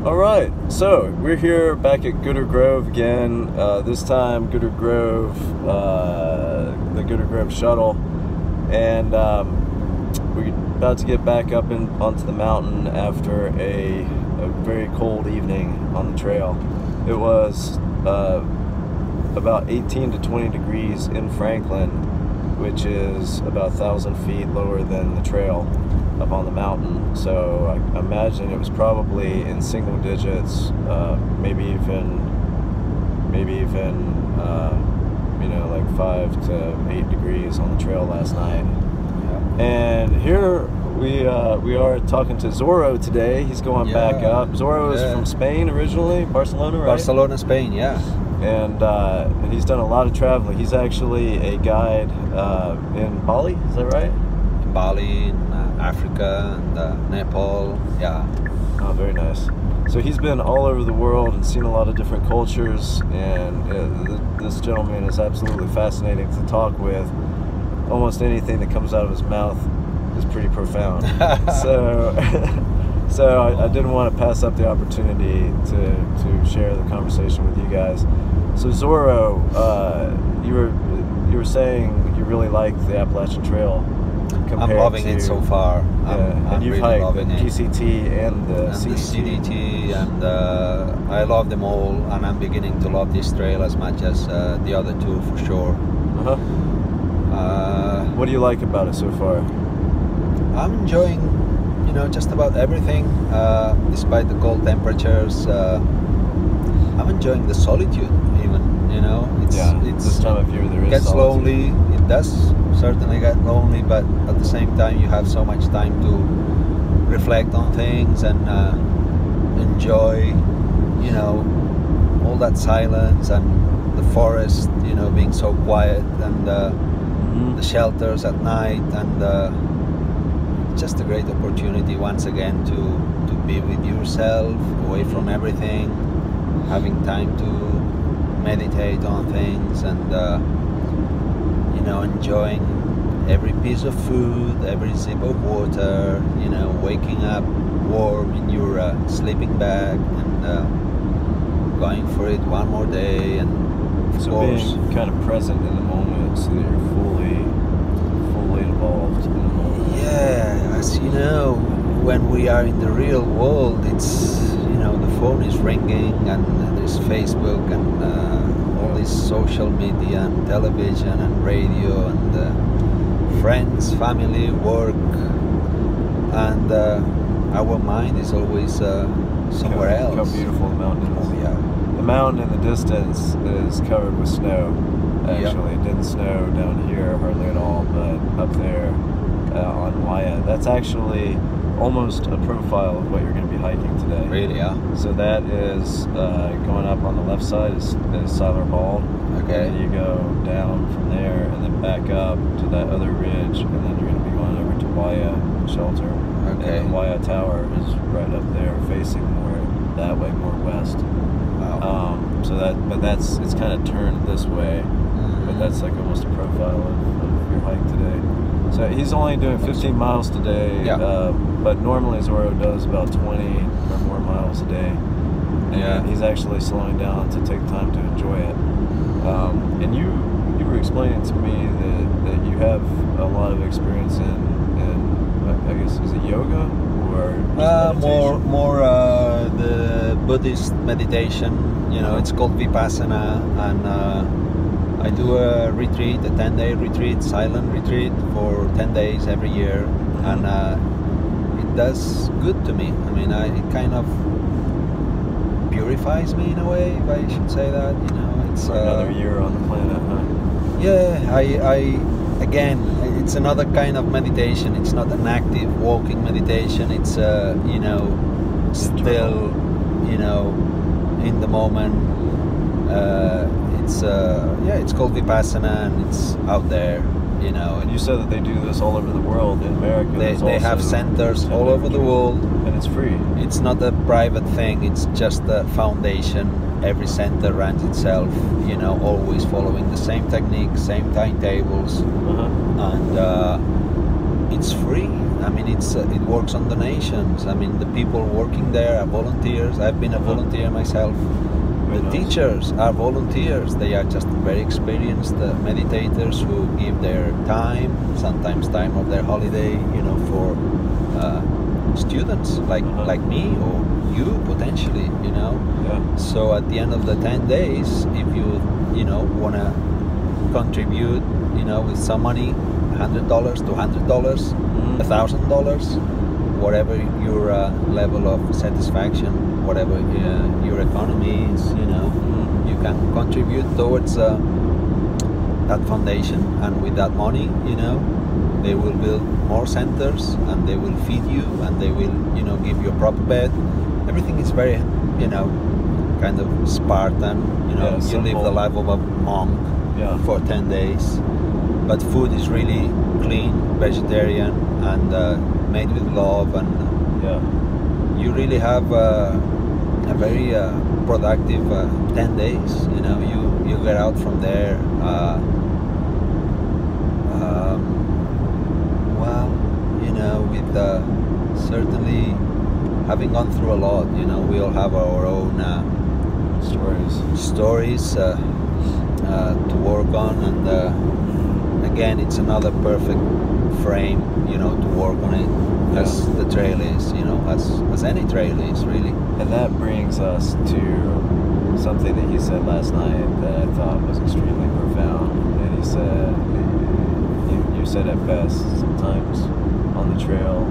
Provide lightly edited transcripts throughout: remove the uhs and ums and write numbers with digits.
All right, so we're here back at Gooder Grove again. This time, Gooder Grove, the Gooder Grove shuttle, and we're about to get back up onto the mountain after a very cold evening on the trail. It was about 18 to 20 degrees in Franklin, which is about 1,000 feet lower than the trail up on the mountain. So I imagine it was probably in single digits, maybe even you know, like 5 to 8 degrees on the trail last night. Yeah. And here we are talking to Zorro today. He's going back up. Zorro is from Spain originally, Barcelona, right? Barcelona, Spain, yeah. And he's done a lot of traveling. He's actually a guide in Bali, is that right? In Bali, in Africa, and Nepal, yeah. Oh, very nice. So he's been all over the world and seen a lot of different cultures, and this gentleman is absolutely fascinating to talk with. Almost anything that comes out of his mouth is pretty profound. So I didn't want to pass up the opportunity to share the conversation with you guys. So Zorro, you were saying you really like the Appalachian Trail. I'm loving it so far. And you've really hiked the loving PCT and the CDT, and I love them all, and I'm beginning to love this trail as much as the other two for sure. What do you like about it so far? I'm enjoying, you know, just about everything. Despite the cold temperatures, I'm enjoying the solitude. Even, you know, it's this time of year there is gets solitude. lonely. It does certainly get lonely, but at the same time you have so much time to reflect on things and enjoy, you know, all that silence and the forest, you know, being so quiet, and the shelters at night, and just a great opportunity once again to be with yourself, away from everything, having time to meditate on things, and you know, enjoying every piece of food, every sip of water, you know, waking up warm in your sleeping bag, and going for it one more day, and of course being kind of present in the moment, so that you're fully involved in the moment. Yeah, as you know, when we are in the real world, it's, you know, the phone is ringing, and there's Facebook, and all this social media and television and radio, and friends, family, work, and our mind is always somewhere else. How beautiful the mountain is. Oh yeah. The mountain in the distance is covered with snow. Actually, it didn't snow down here hardly at all, but up there on Waya, that's actually almost a profile of what you're going to be hiking today. Really, yeah. So that is going up on the left side is Siler Bald. Okay. And then you go down from there and then back up to that other ridge, and then you're going to be going over to Waya Shelter. Okay. And the Waya Tower is right up there, facing more that way, more west. Wow. It's kind of turned this way, but that's like almost a profile of your hike today. So he's only doing 15 miles today, but normally Zorro does about 20 or more miles a day. And he's actually slowing down to take time to enjoy it. And you were explaining to me that you have a lot of experience in I guess, is it yoga or more the Buddhist meditation. You know, it's called Vipassana, and I do a retreat, a 10-day retreat, silent retreat for 10 days every year, and it does good to me. I mean, it kind of purifies me in a way, if I should say that. You know, it's another year on the planet, huh? Yeah, again, it's another kind of meditation. It's not an active walking meditation. It's you know, still, you know, in the moment. It's called Vipassana, and it's out there, you know. And you said that they do this all over the world. In America, they have centers all over the world, and it's free. It's not a private thing. It's just a foundation. Every center runs itself, you know, always following the same technique, same timetables, and it's free. I mean, it works on donations. I mean, the people working there are volunteers. I've been a volunteer myself. The teachers are volunteers. They are just very experienced meditators who give their time, sometimes time of their holiday, you know, for students like me or you potentially, you know. So at the end of the 10 days, if you know, want to contribute, you know, with some money, $100, $200, $1,000, whatever your level of satisfaction, whatever your economy is, you know, you can contribute towards that foundation, and with that money, you know, they will build more centers, and they will feed you, and they will, you know, give you a proper bed. Everything is very, you know, kind of Spartan, you know, you live the life of a monk for 10 days, but food is really clean, vegetarian, and made with love, and you really have a very productive 10 days. You know, you get out from there. Well, you know, with certainly having gone through a lot. You know, we all have our own stories to work on, and again, it's another perfect frame, you know, to work on it, as the trail is, you know, as any trail is, really. And that brings us to something that he said last night that I thought was extremely profound. And he said, you said it best, sometimes on the trail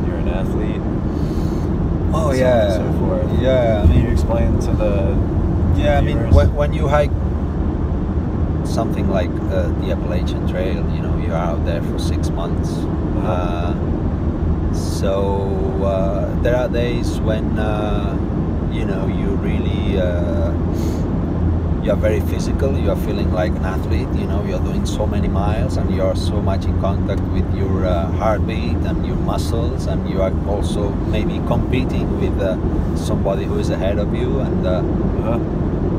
you're an athlete. Oh, so yeah. On and so forth. Yeah, Can you explain to the I mean, viewers? when you hike something like the Appalachian Trail, you know, you're out there for 6 months. So there are days when you know, you really you are very physical. You are feeling like an athlete. You know, you are doing so many miles, and you are so much in contact with your heartbeat and your muscles, and you are also maybe competing with somebody who is ahead of you, and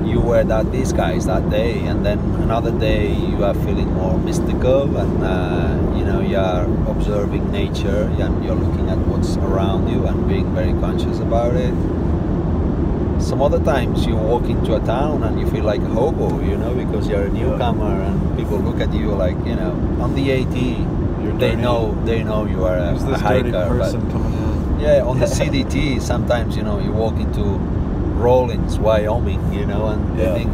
you were that disguise that day, and then another day you are feeling more mystical, and you know, you are observing nature, and you're looking at what's around you and being very conscious about it. Some other times you walk into a town and you feel like a hobo, you know, because you're a newcomer, and people look at you like, you know, on the AT, they know you are a hiker. Person but coming in. yeah, on the CDT, sometimes, you know, you walk into Rawlins, Wyoming, you know, and you think,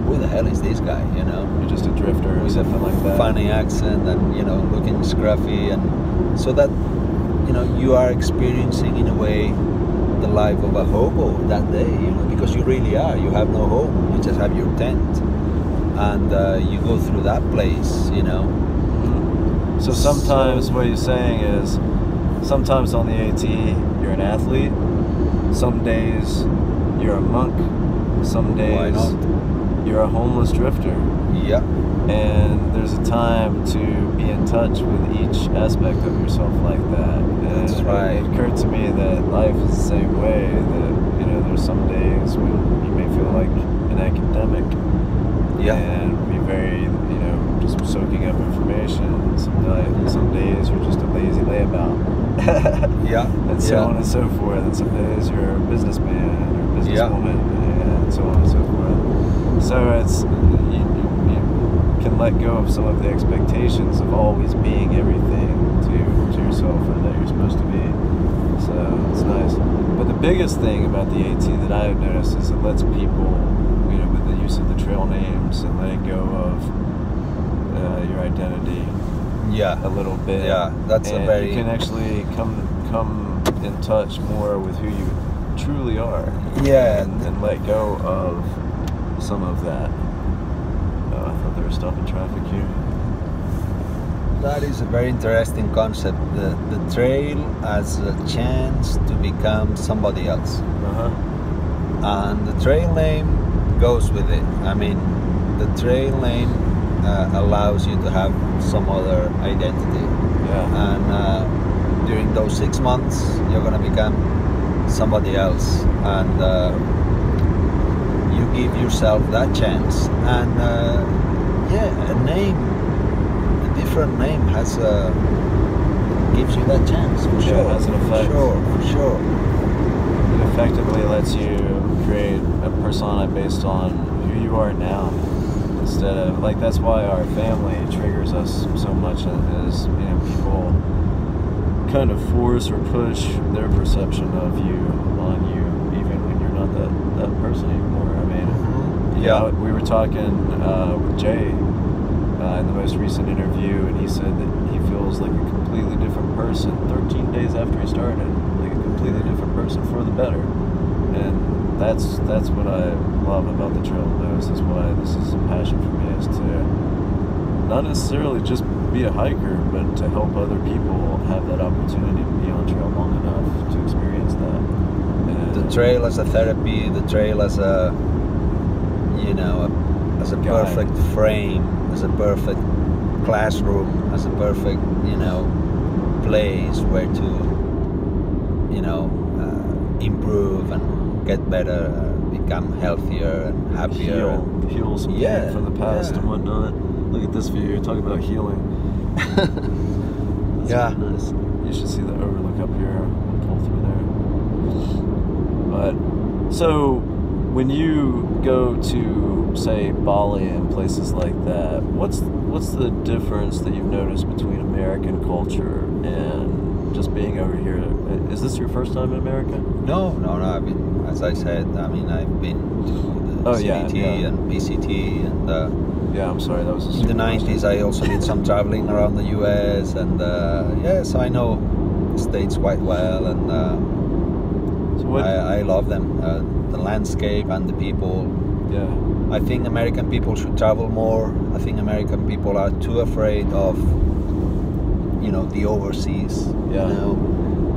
who the hell is this guy, you know? You're just a drifter or something like that. Funny accent, and, you know, looking scruffy, and so that, you know, you are experiencing in a way the life of a hobo that day, you know, because you really are. You have no home. You just have your tent, and you go through that place, you know. So sometimes what you're saying is, sometimes on the AT you're an athlete, some days you're a monk, some days you're a homeless drifter. Yeah. And there's a time to be in touch with each aspect of yourself like that. And that's right. It occurred to me that life is the same way, that, you know, there's some days when you may feel like an academic and be very, you know, just soaking up information. Some days you're just a lazy layabout. And so on and so forth. And some days you're a businessman or a businesswoman, and so on and so forth. So it's, you can let go of some of the expectations of always being everything to yourself and that you're supposed to be. So it's nice. But the biggest thing about the AT that I have noticed is it lets people, you know, with the use of the trail names and letting go of your identity a little bit. Yeah, that's and a very... you can actually come in touch more with who you truly are. Yeah. And let go of some of that. I thought they were stopping traffic here. That is a very interesting concept. The trail as a chance to become somebody else. And the trail name goes with it. I mean, the trail name allows you to have some other identity. And during those 6 months, you're going to become somebody else. And you give yourself that chance, and a different name has gives you that chance, for Yeah, sure. it has an effect. For sure. It effectively lets you create a persona based on who you are now, instead of, like, that's why our family triggers us so much, is, you know, people kind of force or push their perception of you on you, even when you're not that person anymore. I mean, Yeah. we were talking with Jay in the most recent interview, and he said that he feels like a completely different person 13 days after he started, like a completely different person for the better. And that's what I love about the trail the most, is why this is a passion for me, is to not necessarily just be a hiker, but to help other people have that opportunity to be on trail long enough to experience that. And The trail as a therapy, the trail as a, you know, as a Guide. perfect frame, as a perfect classroom, as a perfect, you know, place where to, you know, improve and get better, become healthier and happier. heal some Yeah, pain from the past yeah. and whatnot. Look at this view. You're talking about healing. That's Yeah. really nice. You should see the overlook up here. We'll pull through there. But so when you go to, say, Bali and places like that, what's the difference that you've noticed between American culture and just being over here? Is this your first time in America? No. I've been, as I said, I mean, I've been to the CDT and PCT, and Yeah, I'm sorry, that was a in the stupid question. 90s I also did some traveling around the US, and yes, I know the States quite well, and So what? I love them, the landscape and the people. Yeah. I think American people should travel more. I think American people are too afraid of, you know, the overseas. Yeah. You know?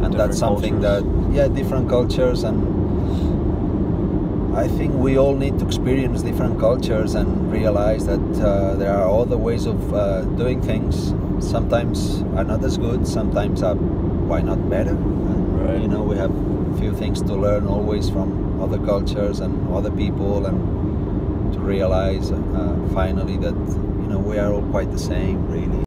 And Different that's something cultures. different cultures, and I think we all need to experience different cultures and realize that there are other ways of doing things. Sometimes are not as good, sometimes are, why not better? And, Right. you know, we have a few things to learn always from other cultures and other people, and to realize finally that, you know, we are all quite the same, really.